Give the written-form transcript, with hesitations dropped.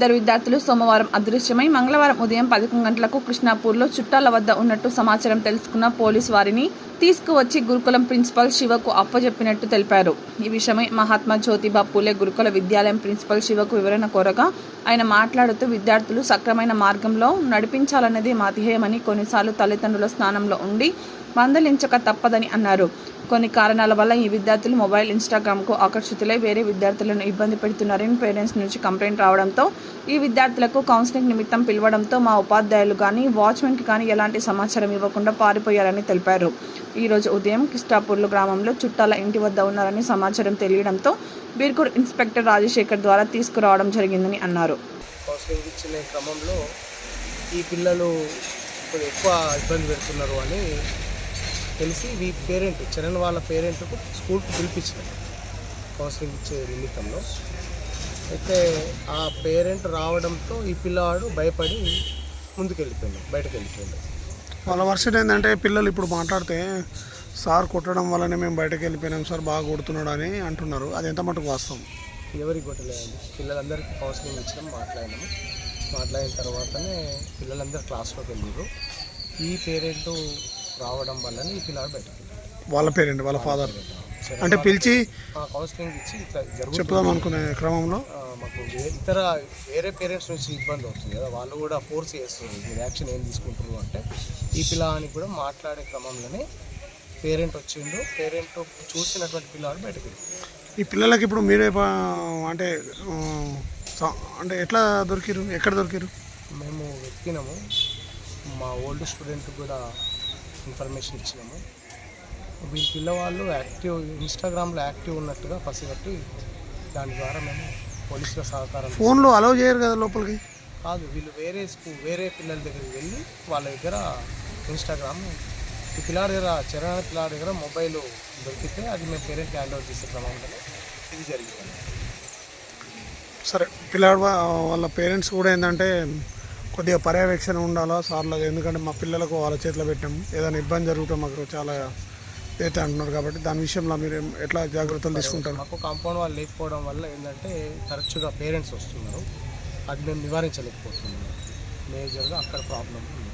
ఇద్దరు విద్యార్థులు సోమవారం అదృశ్యమై మంగళవారం ఉదయం 11 గంటలకు కృష్ణాపూర్లో చుట్టాల వద్ద ఉన్నట్టు సమాచారం తెలుసుకున్న పోలీసు వారిని తీసుకువచ్చి గురుకులం ప్రిన్సిపల్ శివకు అప్పజెప్పినట్టు తెలిపారు. ఈ విషయమై మహాత్మా జ్యోతిబా పూలే గురుకుల విద్యాలయం ప్రిన్సిపల్ శివకు వివరణ కోరగా ఆయన మాట్లాడుతూ విద్యార్థులు సక్రమైన మార్గంలో నడిపించాలన్నది మా ధ్యేయమని, కొన్నిసార్లు తల్లిదండ్రుల స్థానంలో ఉండి మందలించక తప్పదని అన్నారు. కొన్ని కారణాల వల్ల ఈ విద్యార్థులు మొబైల్, ఇన్స్టాగ్రామ్కు ఆకర్షితులై వేరే విద్యార్థులను ఇబ్బంది పెడుతున్నారని పేరెంట్స్ నుంచి కంప్లైంట్ రావడంతో ఈ విద్యార్థులకు కౌన్సిలింగ్ నిమిత్తం పిలవడంతో మా ఉపాధ్యాయులు కానీ వాచ్మెన్కి కానీ ఎలాంటి సమాచారం ఇవ్వకుండా పారిపోయారని తెలిపారు. ఈరోజు ఉదయం కిష్టాపూర్లు గ్రామంలో చుట్టాల ఇంటి వద్ద ఉన్నారని సమాచారం తెలియడంతో బీర్కూర్ ఇన్స్పెక్టర్ రాజశేఖర్ ద్వారా తీసుకురావడం జరిగిందని అన్నారు. కౌన్సిలింగ్ ఇచ్చిన క్రమంలో ఈ పిల్లలు ఎక్కువ ఇబ్బంది పెడుతున్నారు అని తెలిసి ఈ పేరెంట్ చరణ్ వాళ్ళ పేరెంట్కు స్కూల్కి పిలిపించారు కౌన్సిలింగ్ ఇచ్చే నిమిత్తంలో. అయితే ఆ పేరెంట్ రావడంతో ఈ పిల్లవాడు భయపడి బయటకు వెళ్ళిపోయాడు. వాళ్ళ వర్షన్ ఏంటంటే పిల్లలు ఇప్పుడు మాట్లాడితే సార్ కొట్టడం వల్లనే మేము బయటకు వెళ్ళిపోయినాం సార్, బాగా కొడుతున్నాడు అని అంటున్నారు. అది ఎంత మటుకు వాస్తవం? ఎవరికి కొట్టలేదండి, పిల్లలందరికీ కౌన్సిలింగ్ ఇచ్చినాం, మాట్లాడిన తర్వాతనే పిల్లలందరూ క్లాస్లోకి వెళ్ళారు. ఈ పేరెంట్ రావడం వల్లనే ఈ పిల్లలు బయటకు వాళ్ళ పేరెంట్ వాళ్ళ ఫాదర్ అంటే పిలిచి కౌన్సిలింగ్ ఇచ్చి ఇట్లా చెప్దాం అనుకునే క్రమంలో మాకు వేరే పేరెంట్స్ నుంచి ఇబ్బంది అవుతుంది కదా, వాళ్ళు కూడా ఫోర్స్ చేస్తున్నారు మీరు యాక్షన్ ఏం తీసుకుంటున్నారు అంటే. ఈ పిల్లని కూడా మాట్లాడే క్రమంలోనే పేరెంట్ వచ్చిండు. పేరెంట్ చూసినటువంటి పిల్లలు బయటకు. ఈ పిల్లలకి ఇప్పుడు మీరే అంటే అంటే ఎట్లా దొరికిరు, ఎక్కడ దొరికిరు? మేము వెతికినాము, మా ఓల్డ్ స్టూడెంట్ కూడా ఇన్ఫర్మేషన్ ఇచ్చినాము. వీళ్ళ పిల్లవాళ్ళు ఇన్స్టాగ్రామ్లో యాక్టివ్ ఉన్నట్టుగా పసిగట్టి దాని ద్వారా మేము పోలీసుల సహకారం. ఫోన్లో అలౌ చేయరు కదా లోపలికి? కాదు, వీళ్ళు వేరే పిల్లల దగ్గరికి వెళ్ళి వాళ్ళ దగ్గర ఇన్స్టాగ్రామ్ ఈ పిల్లాడి దగ్గర చరణ్ పిల్లాడి దగ్గర మొబైల్ దొరికితే అది మేము పేరెంట్కి హ్యాండ్ ఓవర్ చేసే క్రమంలో ఇది జరిగింది. సరే, పిల్లాడు వాళ్ళ పేరెంట్స్ కూడా ఏంటంటే కొద్దిగా పర్యవేక్షణ ఉండాలా సార్లకు, ఎందుకంటే మా పిల్లలకు వాళ్ళ చేతిలో పెట్టాము, ఏదైనా ఇబ్బంది జరుగుతూ మాకు చాలా అయితే అంటున్నారు కాబట్టి దాని విషయంలో మీరు ఎట్లా జాగ్రత్తలు తీసుకుంటారు? మాకు కాంపౌండ్ వాళ్ళు లేకపోవడం వల్ల ఏంటంటే తరచుగా పేరెంట్స్ వస్తున్నారు, అది మేము నివారించలేకపోతున్నాము. మేజర్గా అక్కడ ప్రాబ్లం ఉంది.